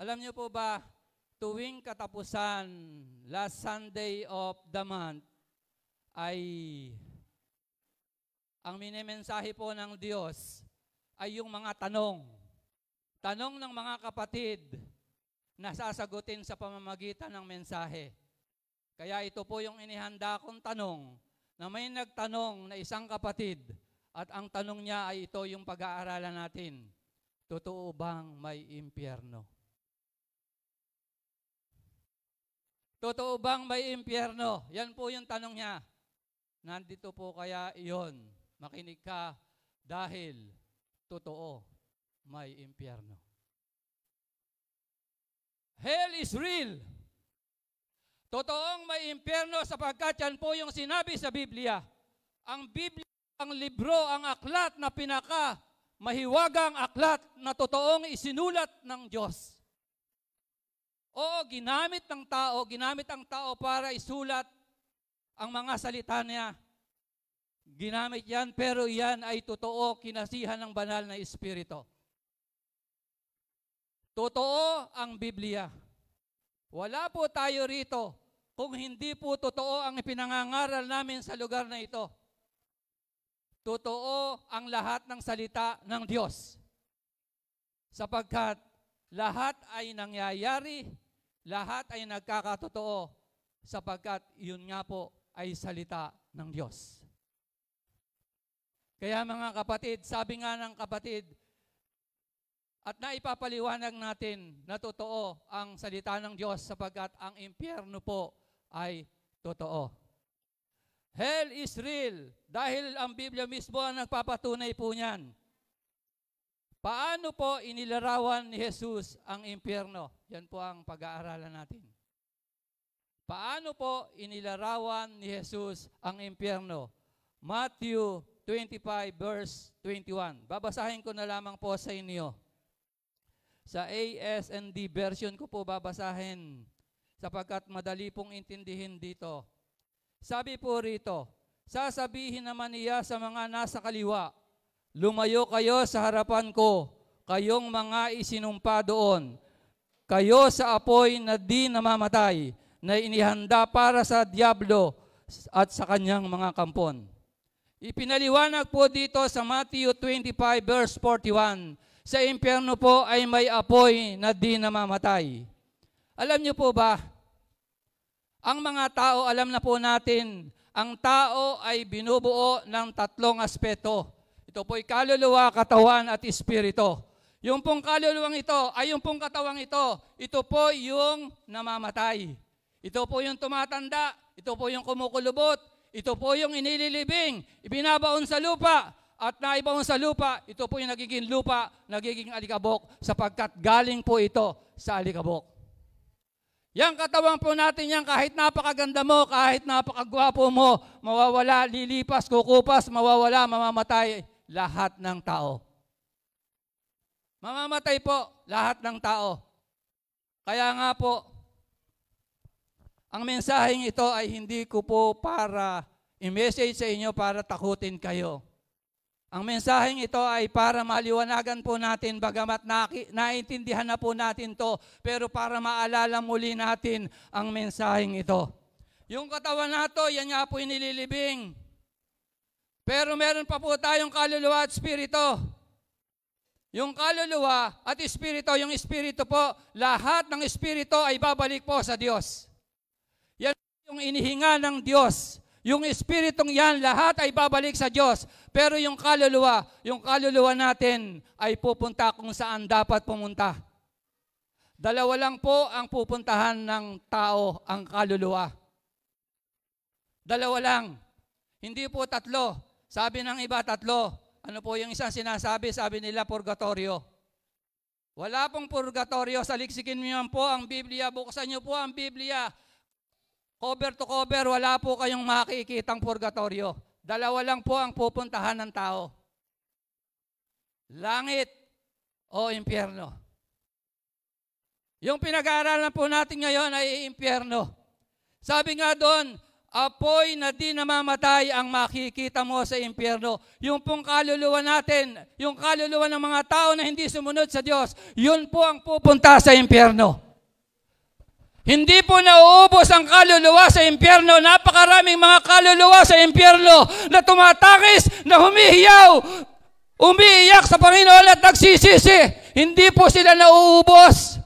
Alam niyo po ba, tuwing katapusan, last Sunday of the month, ay ang minimensahe po ng Diyos ay yung mga tanong. Tanong ng mga kapatid na sasagutin sa pamamagitan ng mensahe. Kaya ito po yung inihanda kong tanong na may nagtanong na isang kapatid at ang tanong niya ay ito yung pag-aaralan natin. Totoo bang may impyerno? Totoo bang may impyerno? Yan po yung tanong niya. Nandito po kaya iyon. Makinig ka dahil totoo may impyerno. Hell is real. Totoong may impyerno sapagkat yan po yung sinabi sa Biblia. Ang Biblia, ang libro, ang aklat na pinaka mahiwagang aklat na totoong isinulat ng Diyos. Oo, ginamit ang tao para isulat ang mga salita niya. Ginamit yan, pero yan ay totoo, kinasihan ng banal na Espiritu. Totoo ang Biblia. Wala po tayo rito kung hindi po totoo ang pinangangaral namin sa lugar na ito. Totoo ang lahat ng salita ng Diyos. Sapagkat lahat ay nangyayari, lahat ay nagkakatotoo, sapagkat yun nga po ay salita ng Diyos. Kaya mga kapatid, sabi nga ng kapatid, at naipapaliwanag natin na totoo ang salita ng Diyos sapagkat ang impyerno po ay totoo. Hell is real dahil ang Biblia mismo ang nagpapatunay po niyan. Paano po inilarawan ni Jesus ang impyerno? Yan po ang pag-aaralan natin. Paano po inilarawan ni Jesus ang impyerno? Matthew 25 verse 21. Babasahin ko na lamang po sa inyo. Sa ASND version ko po babasahin sapagkat madali pong intindihin dito. Sabi po rito, sasabihin naman niya sa mga nasa kaliwa, lumayo kayo sa harapan ko, kayong mga isinumpa doon. Kayo sa apoy na di namamatay, na inihanda para sa diablo at sa kanyang mga kampon. Ipinaliwanag po dito sa Matthew 25 verse 41, sa impyerno po ay may apoy na di namamatay. Alam niyo po ba, ang mga tao, alam na po natin, ang tao ay binubuo ng tatlong aspeto. Ito po'y kaluluwa, katawan at espiritu. Yung pong kaluluwang ito ay yung pong katawang ito po yung namamatay. Ito po yung tumatanda, ito po yung kumukulubot, ito po yung inililibing, ibinabaon sa lupa, at naibaon sa lupa, ito po yung nagiging lupa, nagiging alikabok, sapagkat galing po ito sa alikabok. Yang katawan po natin yan, kahit napakaganda mo, kahit napakagwapo mo, mawawala, lilipas, kukupas, mawawala, mamamatay, lahat ng tao. Mamamatay po, lahat ng tao. Kaya nga po, ang mensaheng ito ay hindi ko po para i-message sa inyo para takutin kayo. Ang mensaheng ito ay para maliwanagan po natin, bagamat naintindihan na po natin to, pero para maalala muli natin ang mensaheng ito. Yung katawan nato, yan nga po inililibing. Pero meron pa po tayong kaluluwa at espiritu. Yung kaluluwa at espiritu, yung espiritu po, lahat ng espiritu ay babalik po sa Diyos. Yan yung inihinga ng Diyos. Yung espiritong yan, lahat ay babalik sa Diyos. Pero yung kaluluwa natin ay pupunta kung saan dapat pumunta. Dalawa lang po ang pupuntahan ng tao, ang kaluluwa. Dalawa lang. Hindi po tatlo. Sabi ng iba, tatlo. Ano po yung isang sinasabi? Sabi nila, purgatorio. Wala pong purgatorio. Saliksikin niyo po ang Biblia. Buksan niyo po ang Biblia. Cover to cover, wala po kayong makikitang purgatorio. Dalawa lang po ang pupuntahan ng tao. Langit o impyerno. Yung pinag-aaralan po natin ngayon ay impyerno. Sabi nga doon, apoy na di namamatay ang makikita mo sa impyerno. Yung pong kaluluwa natin, yung kaluluwa ng mga tao na hindi sumunod sa Diyos, yun po ang pupunta sa impyerno. Hindi po nauubos ang kaluluwa sa impyerno. Napakaraming mga kaluluwa sa impyerno na tumatakis, na humihiyaw, umiiyak sa Panginoon at nagsisisi. Hindi po sila nauubos.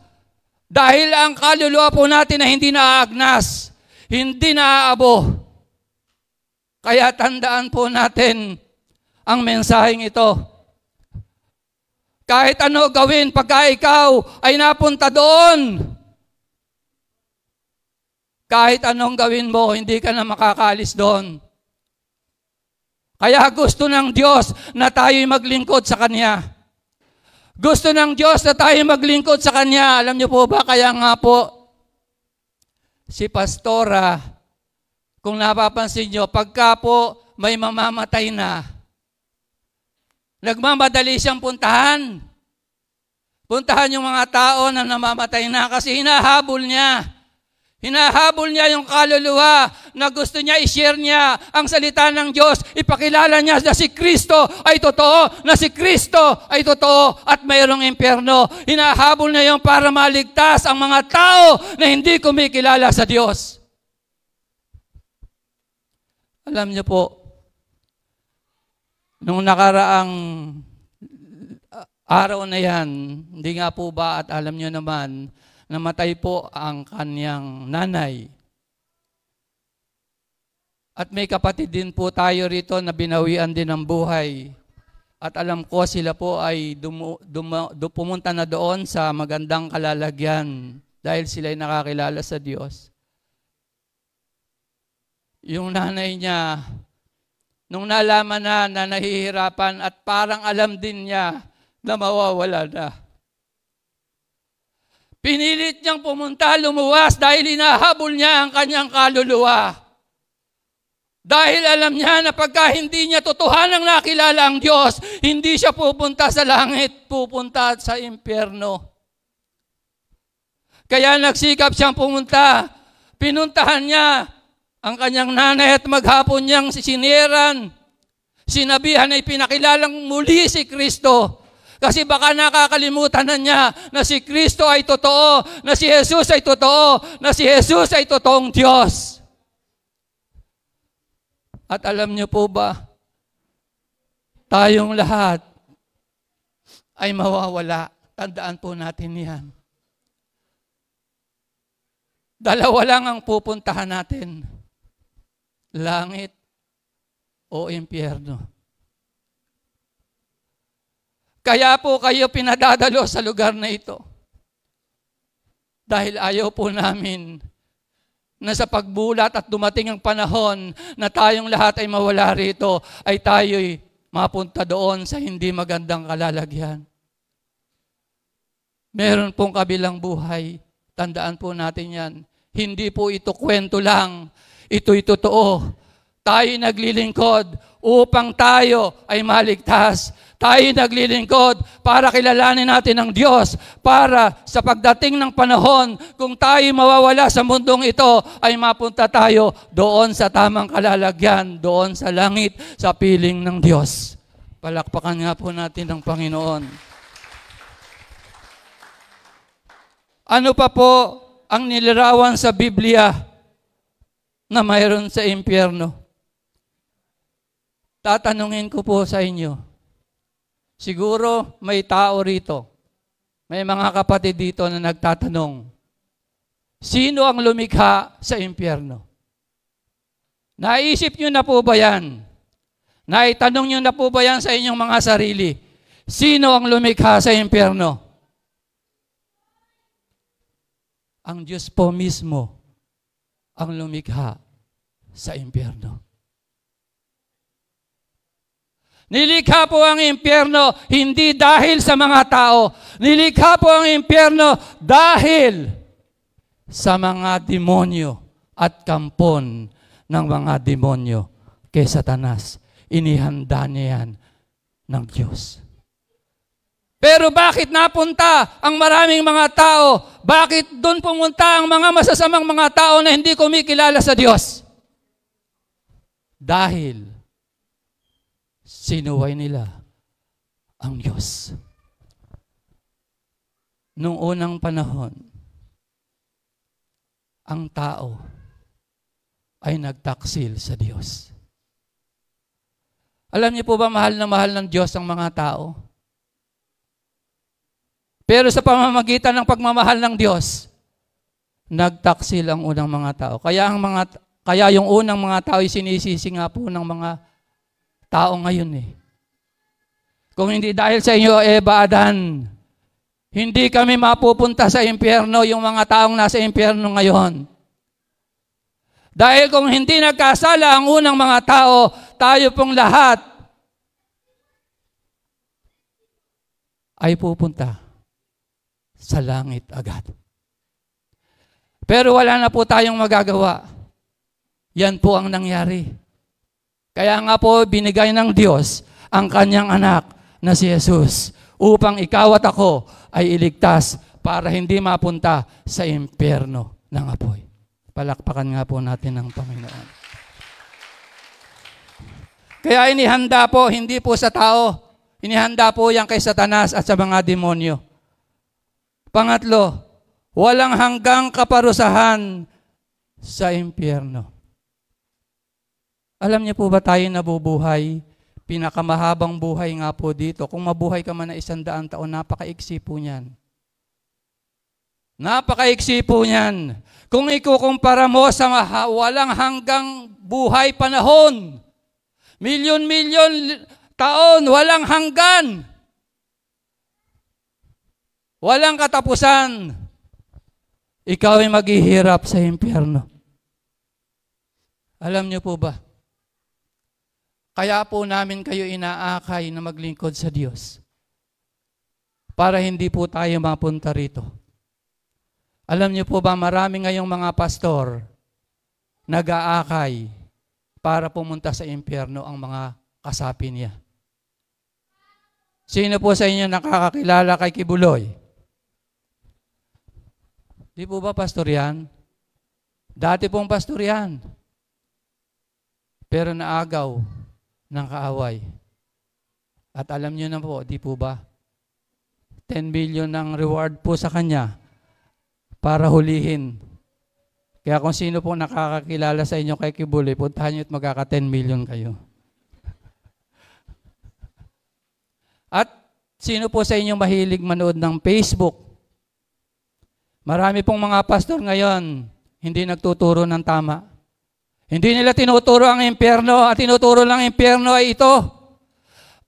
Dahil ang kaluluwa po natin na hindi naaagnas, hindi naaabo. Kaya tandaan po natin ang mensaheng ito. Kahit ano gawin pagka ikaw ay napunta doon, kahit anong gawin mo, hindi ka na makakaalis doon. Kaya gusto ng Diyos na tayo'y maglingkod sa Kanya. Gusto ng Diyos na tayo'y maglingkod sa Kanya. Alam niyo po ba, kaya nga po, si Pastora, kung napapansin nyo, pagka po may mamamatay na, nagmamadali siyang puntahan. Puntahan yung mga tao na namamatay na kasi hinahabol niya. Hinahabol niya yung kaluluwa na gusto niya i-share niya ang salita ng Diyos. Ipakilala niya na si Kristo ay totoo, na si Kristo ay totoo at mayroong impyerno. Hinahabol niya yung para maligtas ang mga tao na hindi kumikilala sa Diyos. Alam niyo po, nung nakaraang araw na yan, hindi nga po ba at alam niyo naman, namatay po ang kanyang nanay. At may kapatid din po tayo rito na binawian din ng buhay. At alam ko sila po ay pumunta na doon sa magandang kalalagyan dahil sila ay nakakilala sa Diyos. Yung nanay niya, nung nalaman na nahihirapan at parang alam din niya na mawawala na, pinilit niyang pumunta, lumuwas dahil hinahabol niya ang kanyang kaluluwa. Dahil alam niya na pagka hindi niya totohanang nakilala ang Diyos, hindi siya pupunta sa langit, pupunta sa impyerno. Kaya nagsikap siyang pumunta. Pinuntahan niya ang kanyang nanay at maghapon niyang siniran. Sinabihan ay pinakilalang muli si Kristo. Kasi baka nakakalimutan na niya na si Kristo ay totoo, na si Jesus ay totoo, na si Jesus ay totoong Diyos. At alam niyo po ba, tayong lahat ay mawawala. Tandaan po natin yan. Dalawa lang ang pupuntahan natin. Langit o impyerno. Kaya po kayo pinadadalo sa lugar na ito. Dahil ayaw po namin na sa pagbulat at dumating ang panahon na tayong lahat ay mawala rito, ay tayo'y mapunta doon sa hindi magandang kalalagyan. Meron pong kabilang buhay. Tandaan po natin yan. Hindi po ito kwento lang. Ito'y totoo. Tayo'y naglilingkod upang tayo ay maligtas. Tayo naglilingkod para kilalanin natin ang Diyos, para sa pagdating ng panahon, kung tayo mawawala sa mundong ito, ay mapunta tayo doon sa tamang kalalagyan, doon sa langit, sa piling ng Diyos. Palakpakan nga po natin ang Panginoon. Ano pa po ang nilarawan sa Biblia na mayroon sa impyerno? Tatanungin ko po sa inyo. Siguro may tao rito, may mga kapatid dito na nagtatanong, sino ang lumikha sa impyerno? Naisip nyo na po ba yan? Naitanong nyo na po ba yan sa inyong mga sarili? Sino ang lumikha sa impyerno? Ang Diyos po mismo ang lumikha sa impyerno. Nilikha po ang impyerno hindi dahil sa mga tao. Nilikha po ang impyerno dahil sa mga demonyo at kampon ng mga demonyo kay Satanas. Inihanda niya yan ng Diyos. Pero bakit napunta ang maraming mga tao? Bakit doon pumunta ang mga masasamang mga tao na hindi kumikilala sa Diyos? dahil sinuway nila ang Diyos. Noong unang panahon, ang tao ay nagtaksil sa Diyos. Alam niyo po ba, mahal na mahal ng Diyos ang mga tao? Pero sa pamamagitan ng pagmamahal ng Diyos, nagtaksil ang unang mga tao. Kaya yung unang mga tao ay sinisisi nga po ng mga tao ngayon eh. Kung hindi dahil sa inyo, Eva, Adan, hindi kami mapupunta sa impyerno, yung mga taong nasa impyerno ngayon. Dahil kung hindi nagkasala ang unang mga tao, tayo pong lahat ay pupunta sa langit agad. Pero wala na po tayong magagawa. Yan po ang nangyari. Kaya nga po binigay ng Diyos ang kanyang anak na si Jesus upang ikaw at ako ay iligtas para hindi mapunta sa impyerno ng apoy. Palakpakan nga po natin ang Panginoon. Kaya inihanda po, hindi po sa tao, inihanda po yan kay Satanas at sa mga demonyo. Pangatlo, walang hanggang kaparusahan sa impyerno. Alam niyo po ba tayo nabubuhay? Pinakamahabang buhay nga po dito. Kung mabuhay ka man na 100 taon, napakaiksi po niyan. Napakaiksi po niyan. Kung ikukumpara mo sa walang hanggang buhay panahon, milyon-milyon taon, walang hanggan. Walang katapusan. Ikaw ay maghihirap sa impyerno. Alam niyo po ba? Kaya po namin kayo inaakay na maglingkod sa Diyos para hindi po tayo mapunta rito. Alam niyo po ba, marami ngayong mga pastor nag-aakay para pumunta sa impyerno ang mga kasapi niya. Sino po sa inyo nakakakilala kay Kibuloy? Di po ba pastor yan? Dati pong pastor yan. Pero naagaw ng kaaway. At alam niyo na po, di po ba? 10 billion ng reward po sa kanya para hulihin. Kaya kung sino po nakakakilala sa inyo kay Kibuloy, puntahan niyo at magkaka 10 million kayo. At sino po sa inyo mahilig manood ng Facebook? Marami pong mga pastor ngayon, hindi nagtuturo ng tama. Hindi nila tinuturo ang impyerno at tinuturo lang impyerno ay ito.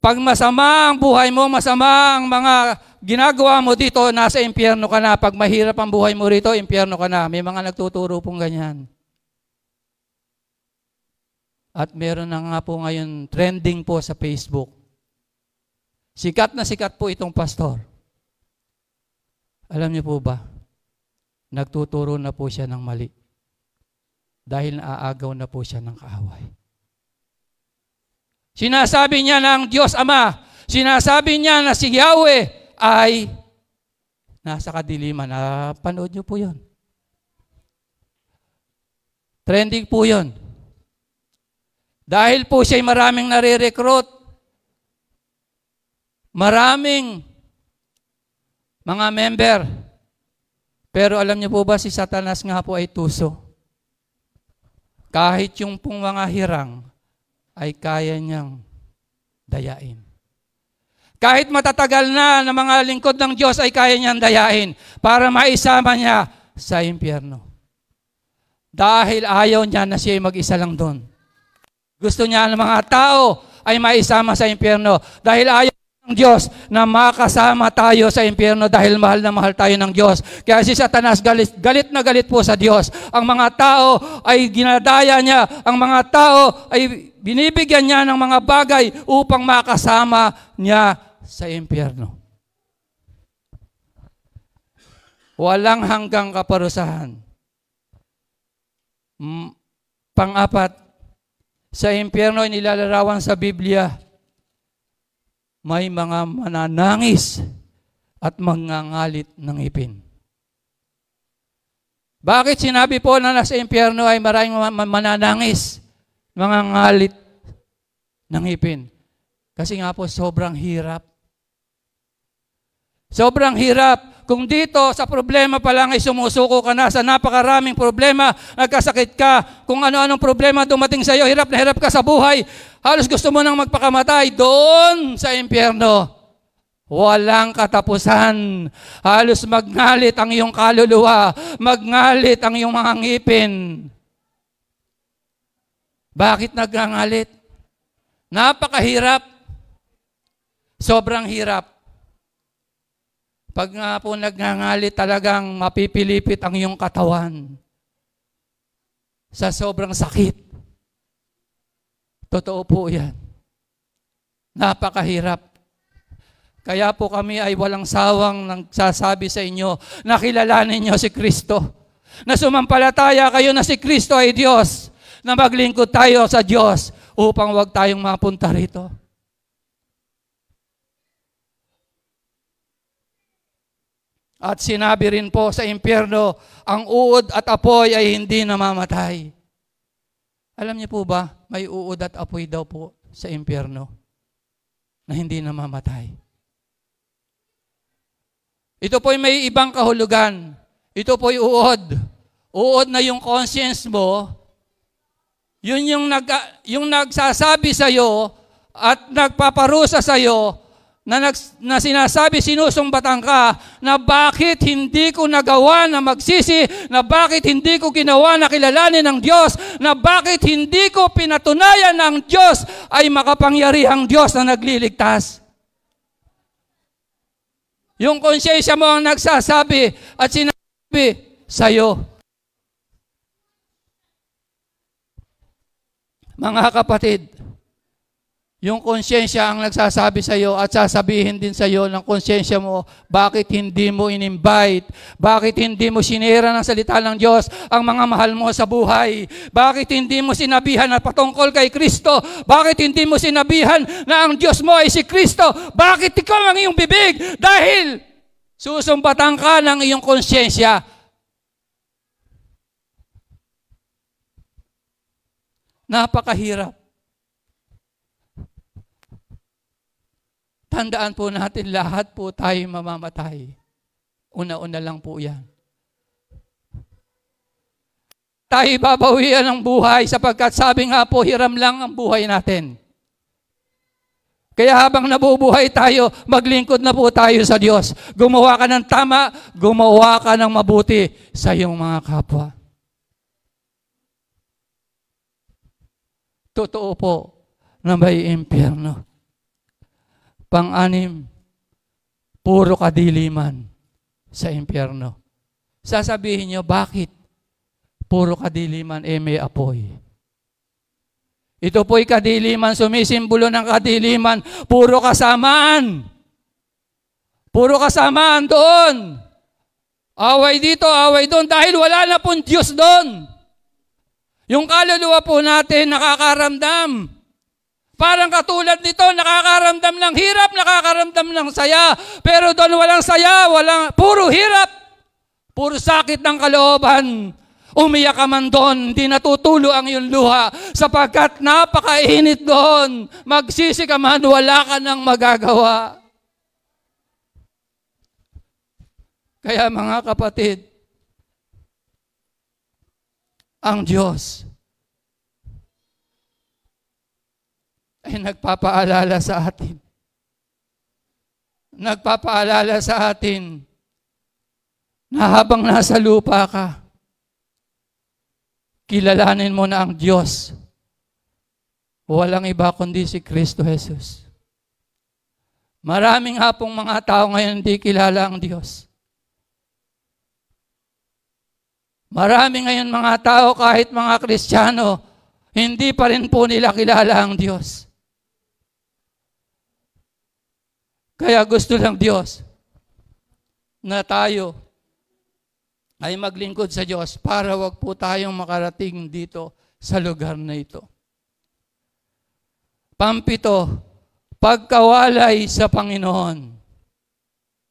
Pag masama ang buhay mo, masama ang mga ginagawa mo dito, nasa impyerno ka na. Pag mahirap ang buhay mo rito, impyerno ka na. May mga nagtuturo pong ganyan. At meron na nga po ngayon trending po sa Facebook. Sikat na sikat po itong pastor. Alam niyo po ba? Nagtuturo na po siya ng mali. Dahil naaagaw na po siya ng kaaway. Sinasabi niya ng Diyos Ama, sinasabi niya na si Yahweh ay nasa kadiliman. Panood niyo po yun. Trending po yun. Dahil po siya'y maraming nare-recruit, maraming mga member. Pero alam niyo po ba, si Satanas nga po ay tuso. Kahit yung pong mga hirang ay kaya niyang dayain. Kahit matatagal na mga lingkod ng Diyos ay kaya niyang dayain para maisama niya sa impyerno. Dahil ayaw niya na siya mag-isa lang doon. Gusto niya ng mga tao ay maisama sa impyerno dahil ayaw ng Diyos na makasama tayo sa impyerno dahil mahal na mahal tayo ng Diyos. Kaya si Satanas galit na galit po sa Diyos. Ang mga tao ay ginadaya niya. Ang mga tao ay binibigyan niya ng mga bagay upang makasama niya sa impyerno. Walang hanggang kaparusahan. Pang-apat, sa impyerno ay nilalarawan sa Biblia, may mga mananangis at mangangalit ng ipin. Bakit sinabi po na nasa impyerno ay maraming mananangis? mga ngalit ng ngipin. Kasi nga po, sobrang hirap. Sobrang hirap. Kung dito sa problema pa lang ay sumusuko ka na sa napakaraming problema, nagkasakit ka, kung ano-anong problema dumating sa iyo, hirap na hirap ka sa buhay, halos gusto mo nang magpakamatay, doon sa impyerno. Walang katapusan. Halos magngalit ang iyong kaluluwa, magngalit ang iyong mga ngipin. Bakit nagngangalit? Napakahirap. Sobrang hirap. Pag nga po nagngangalit, talagang mapipilipit ang iyong katawan sa sobrang sakit. Totoo po yan. Napakahirap. Kaya po kami ay walang sawang nagsasabi sa inyo na kilalanin niyo si Kristo. Na sumampalataya kayo na si Kristo ay Diyos. Na maglingkod tayo sa Diyos upang wag tayong mapunta rito. At sinabi rin po sa impyerno, ang uod at apoy ay hindi namamatay. Alam niyo po ba, may uod at apoy daw po sa impyerno na hindi namamatay. Ito po'y may ibang kahulugan. Ito po'y uod. Uod na yung conscience mo, yun yung nagsasabi sa'yo at nagpaparusa sa'yo na sinasabi, sinusumbatan ka na bakit hindi ko nagawa na magsisi, na bakit hindi ko ginawa na kilalanin ng Diyos, na bakit hindi ko pinatunayan ng Diyos ay makapangyarihang Diyos na nagliligtas. Yung konsyensya mo ang nagsasabi at sinasabi sa'yo. Mga kapatid, yung konsyensya ang nagsasabi sa iyo at sasabihin din sa iyo ng konsyensya mo, bakit hindi mo in-invite? Bakit hindi mo sinira ng salita ng Diyos ang mga mahal mo sa buhay? Bakit hindi mo sinabihan na patungkol kay Kristo? Bakit hindi mo sinabihan na ang Diyos mo ay si Kristo? Bakit ikaw ang iyong bibig? Dahil susumbatan ka ng iyong konsyensya. Napakahirap. Tandaan po natin, lahat po tayo mamamatay. Una-una lang po yan. Tayo babawian ng buhay sapagkat sabi nga po, hiram lang ang buhay natin. Kaya habang nabubuhay tayo, maglingkod na po tayo sa Diyos. Gumawa ka ng tama, gumawa ka ng mabuti sa iyong mga kapwa. Totoo po na may impyerno. Pang-anim, puro kadiliman sa impyerno. Sasabihin nyo, bakit puro kadiliman may apoy? Ito po'y kadiliman, sumisimbolo ng kadiliman, puro kasamaan. Puro kasamaan doon. Away dito, away doon, dahil wala na pong Diyos doon. Yung kaluluwa po natin nakakaramdam. Parang katulad nito, nakakaramdam ng hirap, nakakaramdam ng saya. Pero doon walang saya, puro hirap. Puro sakit ng kalooban. Umiyak ka man doon, hindi natutulo ang iyong luha sapagkat napakainit doon. Magsisi ka man, wala ka nang magagawa. Kaya mga kapatid, ang Diyos ay nagpapaalala sa atin. Nagpapaalala sa atin na habang nasa lupa ka, kilalanin mo na ang Diyos. Walang iba kundi si Kristo Jesus. Maraming hapong mga tao ngayon hindi kilala ang Diyos. Marami ngayon mga tao, kahit mga Kristiyano, hindi pa rin po nila kilala ang Diyos. Kaya gusto ng Diyos na tayo ay maglingkod sa Diyos para wag po tayong makarating dito sa lugar na ito. Pampito, pagkawalay sa Panginoon.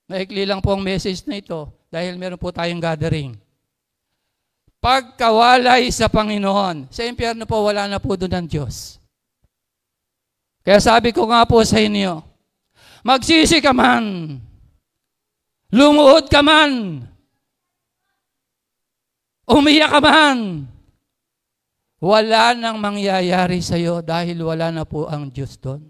Maikli lang po ang message na ito dahil meron po tayong gathering. pagkawalay sa Panginoon. Sa impyerno po, wala na po doon ang Diyos. Kaya sabi ko nga po sa inyo, magsisi ka man, lumuhod ka man, umiyak ka man, wala nang mangyayari sa iyo dahil wala na po ang Diyos doon.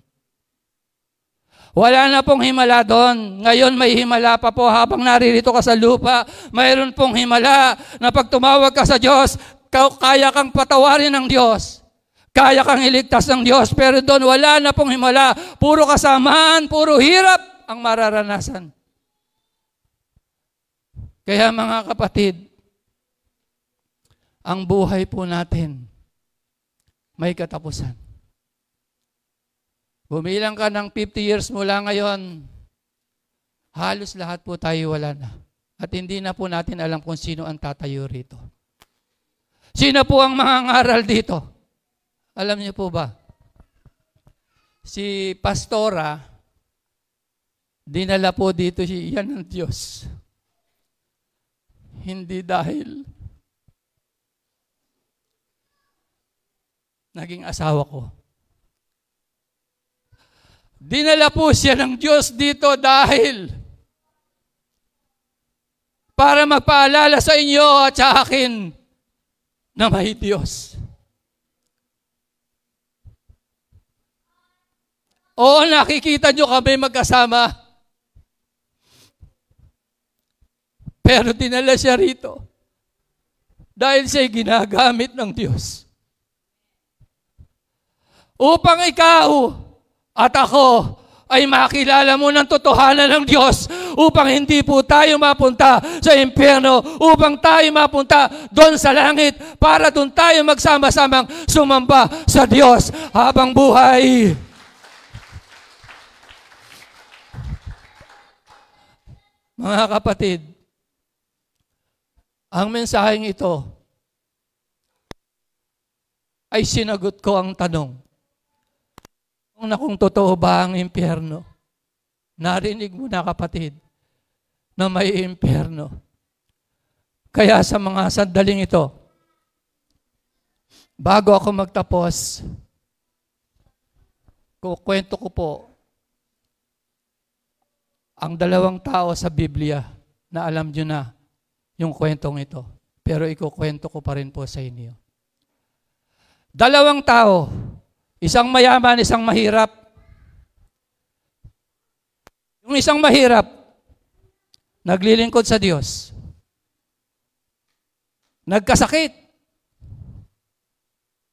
Wala na pong himala doon. Ngayon may himala pa po habang naririto ka sa lupa. Mayroon pong himala na pag tumawag ka sa Diyos, kaya kang patawarin ng Diyos. Kaya kang iligtas ng Diyos. Pero doon wala na pong himala. Puro kasamaan, puro hirap ang mararanasan. Kaya mga kapatid, ang buhay po natin may katapusan. Bumilang ka ng 50 years mula ngayon, halos lahat po tayo wala na. At hindi na po natin alam kung sino ang tatayo rito. Sino po ang mangangaral dito? Alam niyo po ba? Si Pastora, dinala po dito yan ng Diyos. Hindi dahil naging asawa ko. Dinala po siya ng Diyos dito dahil para magpaalala sa inyo at sa akin na may Diyos. Oo, nakikita nyo kami magkasama. Pero dinala siya rito dahil siya'y ginagamit ng Diyos. Upang ikaw at ako ay makilala mo ng totohanan ng Diyos upang hindi po tayo mapunta sa impyerno, upang tayo mapunta doon sa langit para doon tayo magsama-samang sumamba sa Diyos habang buhay. Mga kapatid, ang mensaheng ito ay sinagot ko ang tanong, kung totoo ba ang impyerno? Narinig mo na kapatid na may impyerno. Kaya sa mga sandaling ito, bago ako magtapos, kukwento ko po ang dalawang tao sa Biblia na alam nyo na yung kwentong ito. Pero ikukwento ko pa rin po sa inyo. Dalawang tao, isang mayaman, isang mahirap. Yung isang mahirap, naglilingkod sa Diyos. Nagkasakit.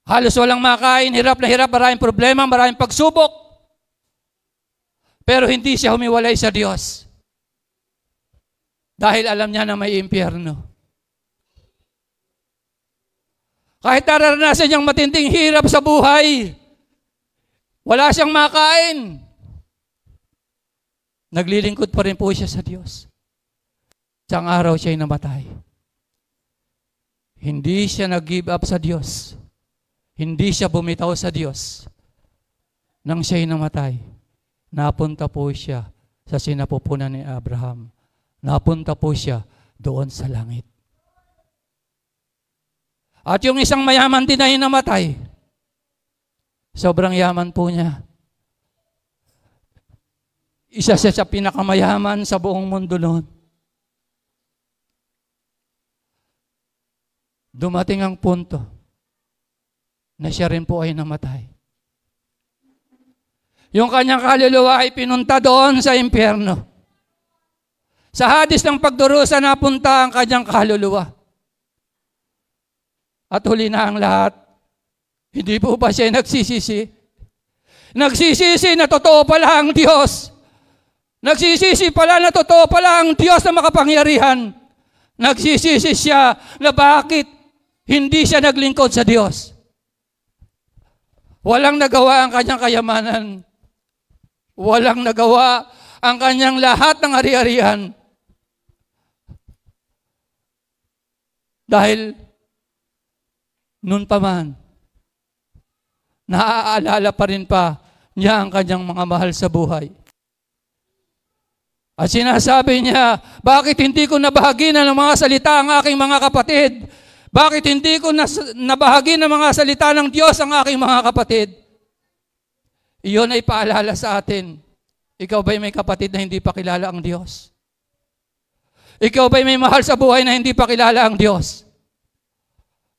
Halos walang makain, hirap na hirap, maraming problema, maraming pagsubok. Pero hindi siya humiwalay sa Diyos. Dahil alam niya na may impyerno. Kahit nararanasan niyang matinding hirap sa buhay, wala siyang makain, naglilingkod pa rin po siya sa Diyos. Isang araw siya'y namatay. Hindi siya nag-give up sa Diyos. Hindi siya bumitaw sa Diyos. Nang siya'y namatay, napunta po siya sa sinapupunan ni Abraham. Napunta po siya doon sa langit. At yung isang mayaman din ay namatay. Sobrang yaman po niya. Isa siya sa pinakamayaman sa buong mundo noon. Dumating ang punto na siya rin po ay namatay. Yung kanyang kaluluwa ay pinunta doon sa impyerno. Sa hadis ng pagdurusa napunta ang kanyang kaluluwa. At huli na ang lahat. Hindi po ba siya nagsisisi? Nagsisisi na totoo pala ang Diyos. Nagsisisi pala na totoo pala ang Diyos na makapangyarihan. Nagsisisi siya na bakit hindi siya naglingkod sa Diyos. Walang nagawa ang kanyang kayamanan. Walang nagawa ang kanyang lahat ng ari-arian. Dahil noon pa man, naaalala pa rin pa niya ang kanyang mga mahal sa buhay. At sinasabi niya, bakit hindi ko nabahaginan ng mga salita ang aking mga kapatid? Bakit hindi ko nabahagi ng mga salita ng Diyos ang aking mga kapatid? Iyon ay paalala sa atin. Ikaw ba'y may kapatid na hindi pa kilala ang Diyos? Ikaw ba'y may mahal sa buhay na hindi pa kilala ang Diyos?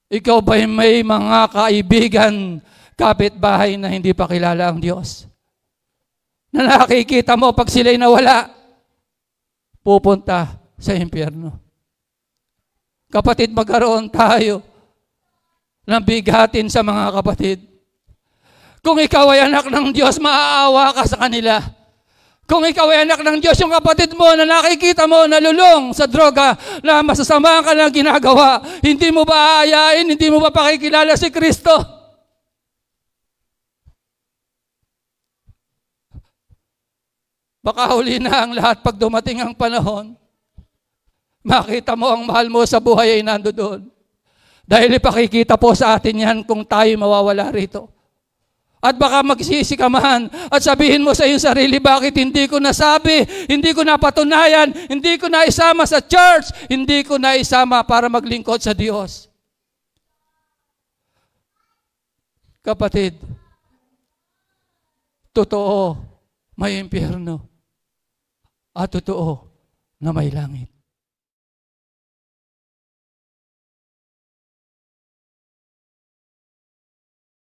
Ikaw ba'y may mga kaibigan, kapitbahay na hindi pa kilala ang Diyos? Na nakikita mo pag sila'y nawala, pupunta sa impyerno. Kapatid, magkaroon tayo ng bigatin sa mga kapatid. Kung ikaw ay anak ng Diyos, maaawa ka sa kanila. Kung ikaw ay anak ng Diyos, yung kapatid mo na nakikita mo nalulong sa droga, na masasama ka ng ginagawa, hindi mo ba aayain, hindi mo ba pakikilala si Kristo? Baka huli na ang lahat pag dumating ang panahon. Makita mo ang mahal mo sa buhay ay nandoon. Dahil ipakikita po sa atin yan kung tayo mawawala rito. At baka magsisi ka man at sabihin mo sa iyong sarili, bakit hindi ko nasabi, hindi ko napatunayan, hindi ko naisama sa church, hindi ko naisama para maglingkod sa Diyos. Kapatid, totoo, may impyerno. At totoo na may langit.